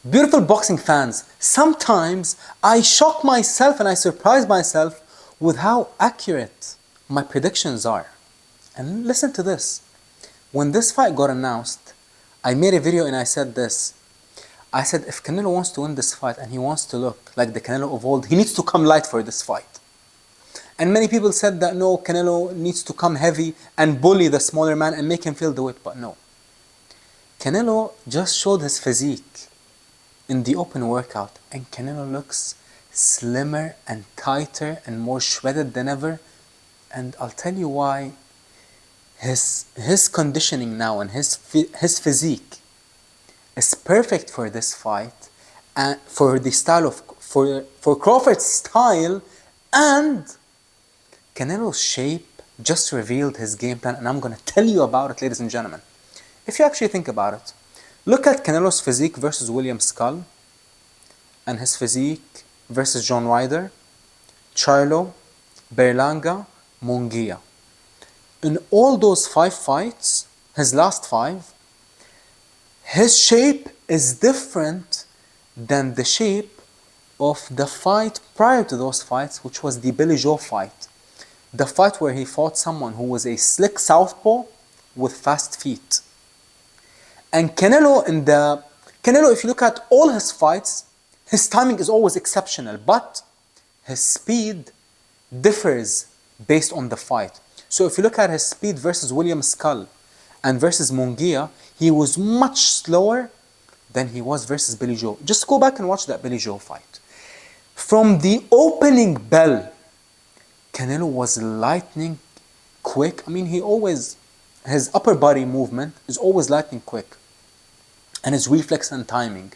Beautiful boxing fans, sometimes I shock myself and I surprise myself with how accurate my predictions are. And listen to this. When this fight got announced, I made a video and I said this. I said, if Canelo wants to win this fight and he wants to look like the Canelo of old, he needs to come light for this fight. And many people said that no, Canelo needs to come heavy and bully the smaller man and make him feel the weight. But no. Canelo just showed his physique in the open workout, and Canelo looks slimmer and tighter and more shredded than ever. And I'll tell you why. His conditioning now and his physique is perfect for this fight and for the style of for Crawford's style, and Canelo's shape just revealed his game plan, and I'm going to tell you about it, ladies and gentlemen. If you actually think about it, look at Canelo's physique versus William Skull, and his physique versus John Ryder, Charlo, Berlanga, Munguia. In all those 5 fights, his last 5, his shape is different than the shape of the fight prior to those fights, which was the Billy Joe fight. The fight where he fought someone who was a slick southpaw with fast feet. And Canelo, if you look at all his fights, his timing is always exceptional, but his speed differs based on the fight. So if you look at his speed versus William Skull and versus Munguia, he was much slower than he was versus Billy Joe. Just go back and watch that Billy Joe fight. From the opening bell, Canelo was lightning quick. I mean, his upper body movement is always lightning quick. And his reflex and timing.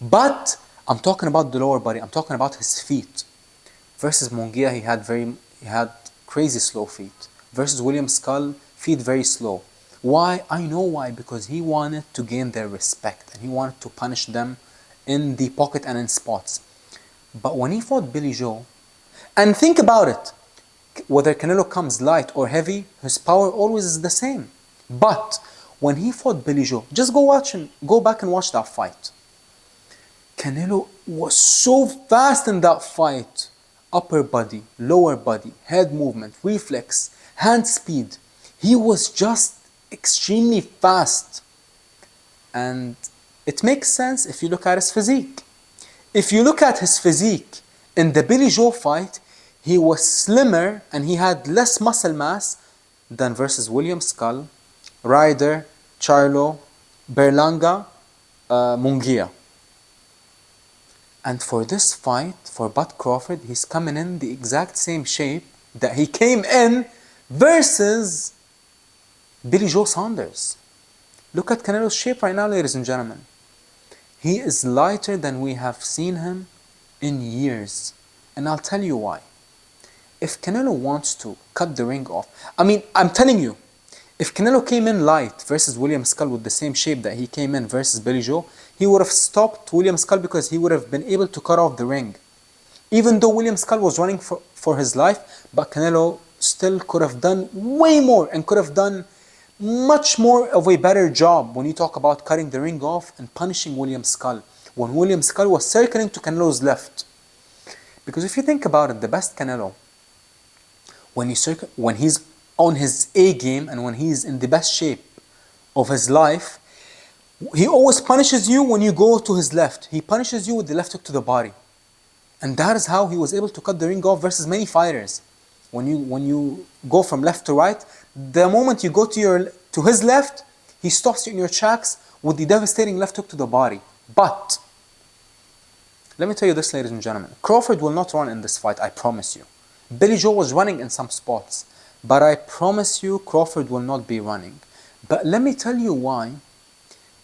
But I'm talking about the lower body. I'm talking about his feet. Versus Munguia, he had crazy slow feet. Versus William Skull, feet very slow. Why? I know why. Because he wanted to gain their respect. And he wanted to punish them in the pocket and in spots. But when he fought Billy Joe, and think about it, whether Canelo comes light or heavy, his power always is the same. But when he fought Billy Joe, just go back and watch that fight. Canelo was so fast in that fight. Upper body, lower body, head movement, reflex, hand speed. He was just extremely fast. And it makes sense if you look at his physique. If you look at his physique in the Billy Joe fight, he was slimmer and he had less muscle mass than versus William Skull, Ryder, Charlo, Berlanga, Munguia. And for this fight, for Bud Crawford, he's coming in the exact same shape that he came in versus Billy Joe Saunders. Look at Canelo's shape right now, ladies and gentlemen. He is lighter than we have seen him in years. And I'll tell you why. If Canelo wants to cut the ring off, I mean, I'm telling you, if Canelo came in light versus William Skull with the same shape that he came in versus Billy Joe, he would have stopped William Skull because he would have been able to cut off the ring. Even though William Skull was running for his life, but Canelo still could have done way more and could have done much more of a better job when you talk about cutting the ring off and punishing William Skull. When William Skull was circling to Canelo's left. Because if you think about it, the best Canelo, when he's on his A game and when he's in the best shape of his life, he always punishes you when you go to his left. He punishes you with the left hook to the body. And that is how he was able to cut the ring off versus many fighters. When you go from left to right, the moment you go to his left, he stops you in your tracks with the devastating left hook to the body. But let me tell you this, ladies and gentlemen. Crawford will not run in this fight, I promise you. Billy Joe was running in some spots. But I promise you, Crawford will not be running. But let me tell you why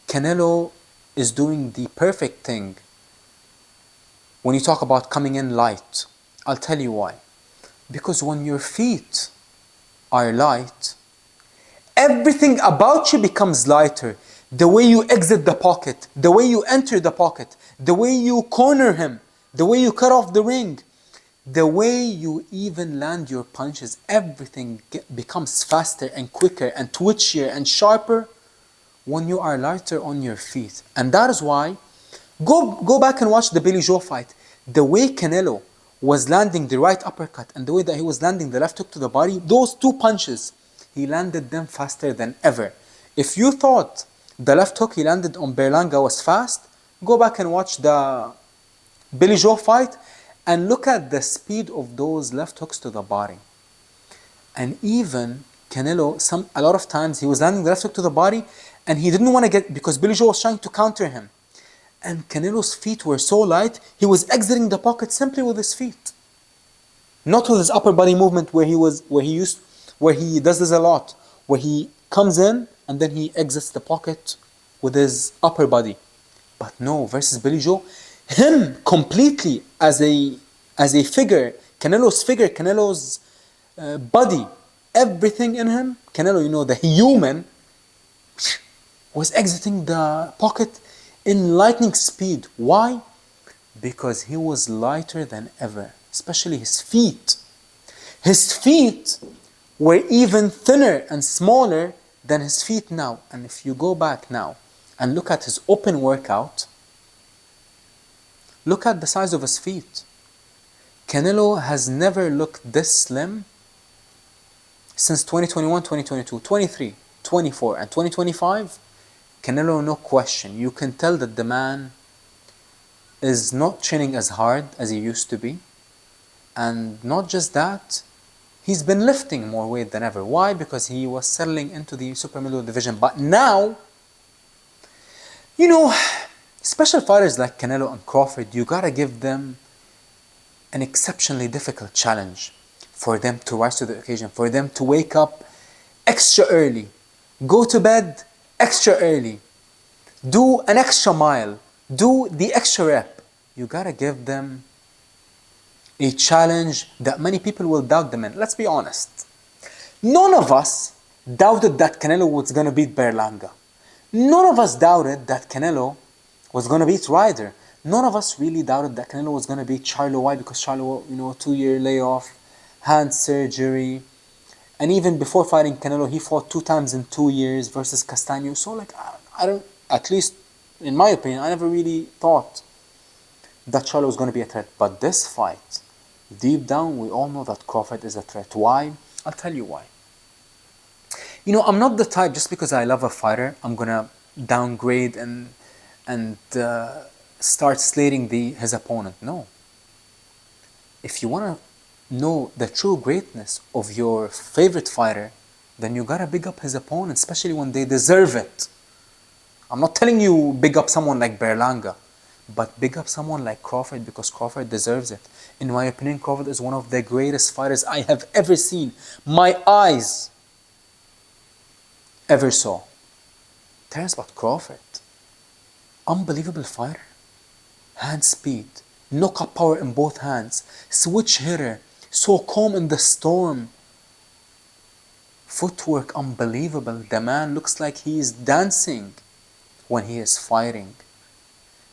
Canelo is doing the perfect thing when you talk about coming in light. I'll tell you why. Because when your feet are light, everything about you becomes lighter. The way you exit the pocket, the way you enter the pocket, the way you corner him, the way you cut off the ring, the way you even land your punches, everything becomes faster and quicker and twitchier and sharper when you are lighter on your feet. And that is why Go back and watch the Billy Joe fight. The way Canelo was landing the right uppercut and the way that he was landing the left hook to the body, those two punches, he landed them faster than ever. If you thought the left hook he landed on Berlanga was fast, go back and watch the Billy Joe fight and look at the speed of those left hooks to the body. And even Canelo, a lot of times he was landing the left hook to the body and he didn't want to get, because Billy Joe was trying to counter him. And Canelo's feet were so light, he was exiting the pocket simply with his feet. Not with his upper body movement where he does this a lot, where he comes in and then he exits the pocket with his upper body. But no, versus Billy Joe, him completely as a figure, Canelo's body, everything in him, Canelo, the human, was exiting the pocket in lightning speed. Why? Because he was lighter than ever, especially his feet. His feet were even thinner and smaller than his feet now. And if you go back now and look at his open workout, look at the size of his feet. Canelo has never looked this slim since 2021, 2022, 23, 24, and 2025. Canelo, no question. You can tell that the man is not training as hard as he used to be. And not just that, he's been lifting more weight than ever. Why? Because he was settling into the super middleweight division. But now, special fighters like Canelo and Crawford, you gotta give them an exceptionally difficult challenge for them to rise to the occasion, for them to wake up extra early, go to bed extra early, do an extra mile, do the extra rep. You gotta give them a challenge that many people will doubt them in. Let's be honest. None of us doubted that Canelo was gonna beat Berlanga. None of us doubted that Canelo was gonna beat Ryder. None of us really doubted that Canelo was gonna beat Charlo. Why? Because Charlo, 2-year layoff, hand surgery, and even before fighting Canelo, he fought 2 times in 2 years versus Castaño. So I don't, at least in my opinion, I never really thought that Charlo was going to be a threat. But this fight, deep down, we all know that Crawford is a threat. Why? I'll tell you why. I'm not the type, just because I love a fighter, I'm going to downgrade and start slating his opponent. No. If you want to know the true greatness of your favorite fighter, then you gotta big up his opponent, especially when they deserve it. I'm not telling you big up someone like Berlanga, but big up someone like Crawford, because Crawford deserves it. In my opinion, Crawford is one of the greatest fighters I have ever seen, my eyes ever saw. Terence Crawford, unbelievable fighter, hand speed, knockout power in both hands, switch hitter, so calm in the storm. Footwork unbelievable. The man looks like he is dancing when he is fighting.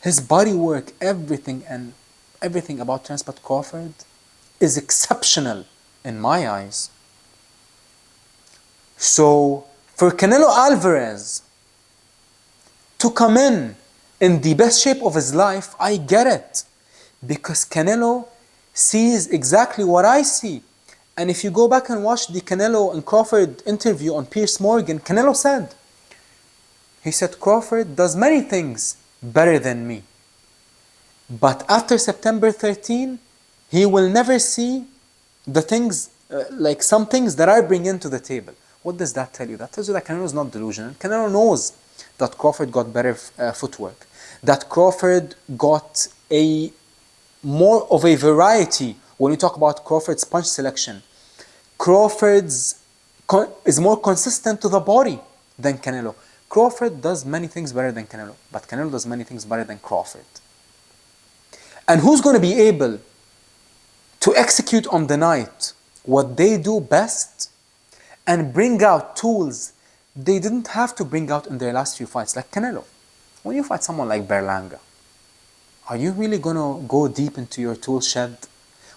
His body work, everything about Terence Crawford is exceptional in my eyes. So for Canelo Alvarez to come in the best shape of his life, I get it. Because Canelo sees exactly what I see. And if you go back and watch the Canelo and Crawford interview on Piers Morgan, Canelo said, Crawford does many things better than me. But after September 13, he will never see the things, like some things that I bring into the table. What does that tell you? That tells you that Canelo is not delusional. Canelo knows that Crawford got better footwork, that Crawford got more of a variety. When you talk about Crawford's punch selection, Crawford's is more consistent to the body than Canelo. Crawford does many things better than Canelo, but Canelo does many things better than Crawford. And who's going to be able to execute on the night what they do best and bring out tools they didn't have to bring out in their last few fights, like Canelo? When you fight someone like Berlanga, are you really going to go deep into your tool shed?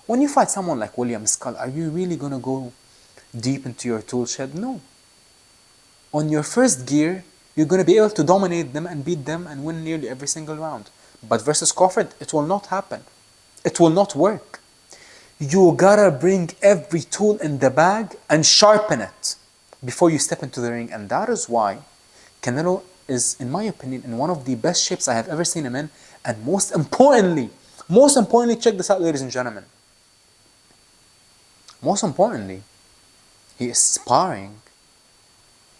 When you fight someone like William Skull, are you really going to go deep into your tool shed? No. On your first gear, you're going to be able to dominate them and beat them and win nearly every single round. But versus Crawford, it will not happen. It will not work. You gotta bring every tool in the bag and sharpen it before you step into the ring. And that is why Canelo is, in my opinion, in one of the best shapes I have ever seen him in. And most importantly, check this out, ladies and gentlemen. Most importantly, he is sparring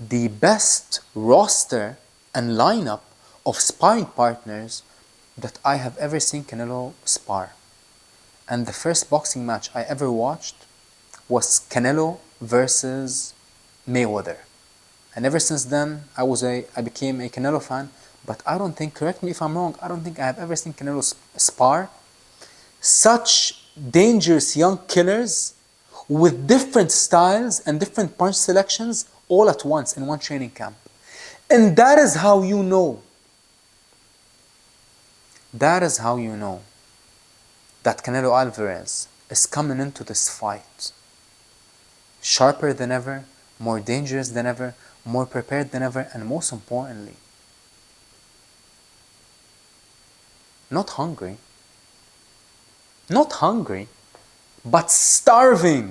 the best roster and lineup of sparring partners that I have ever seen Canelo spar. And the first boxing match I ever watched was Canelo versus Mayweather. And ever since then, I became a Canelo fan. But I don't think, correct me if I'm wrong, I don't think I have ever seen Canelo spar such dangerous young killers with different styles and different punch selections all at once in one training camp. And that is how you know. That is how you know that Canelo Alvarez is coming into this fight sharper than ever, more dangerous than ever, more prepared than ever, and most importantly, not hungry, but starving.